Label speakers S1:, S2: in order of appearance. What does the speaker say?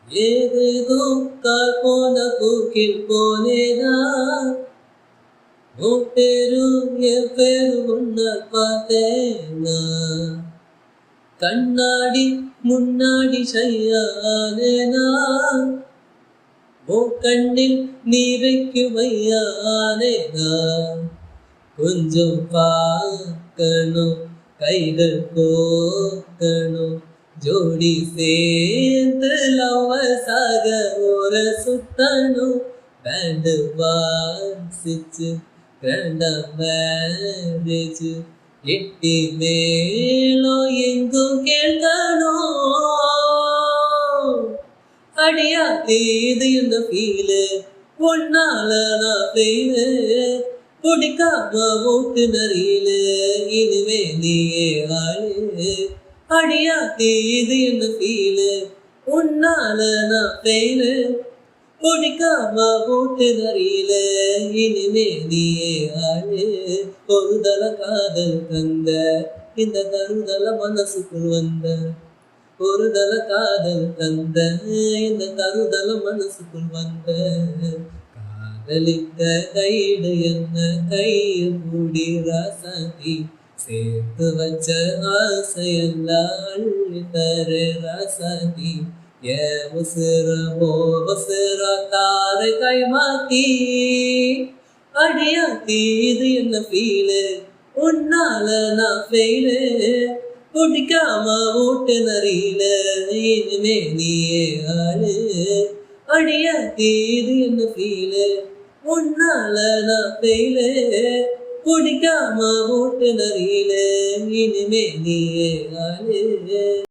S1: ஏதேதோ கால் போன பூக்கில் போனேனா உன் பேரும் என் பேரும் உன்னை பார்த்தேனா கண்ணாடி முன்னாடி செய்யானேனா உன் கண்ணில் நீரைக்கு வையானேனா கொஞ்சம் பார்க்கணும் கைகள் கோக்கணும் ஜோடி சேர்ந்து லவசாக ஒரு சுத்தணும் பேண்டு வாசிச்சு ரெண்டாம் மேரேஜ் எட்டி மேலும் எங்கும் கேட்கணும் அடியா இது என்ன ஃபீலு ஒன்னால நான் ஃபெயிலு பிடிக்காம ஓட்டு நரியிலு இனிமே நீயே ஆளு அடியா இது என்ன ஃபீலு உன்னால நான் ஃபெயிலு பிடிக்காம ஓட்டு நரியில இனிமே நீயே ஆளு ஒரு தல காதல் தந்த இந்த தருதல மனசுக்குள் வந்த ஒரு தல காதல் தந்த இந்த தருதல மனசுக்குள் வந்த காதலித்த கைடு என்ன கைய மூடி ராசாதி சேர்த்து வச்ச ஆசையெல்லாம் அள்ளி தர ராசாதி உசுர தாரை கை மாத்தி அடியாத்தி இது என்ன ஃபீலு உன்னால நான் ஃபெயிலு பிடிக்காம ஓட்டு நரியில இனிமே நீயே ஆளு அடியாத்தி இது என்ன ஃபீலு உன்னால நான் ஃபெயிலு பிடிக்காம ஓட்டு நரியில இனிமே நீயே ஆளு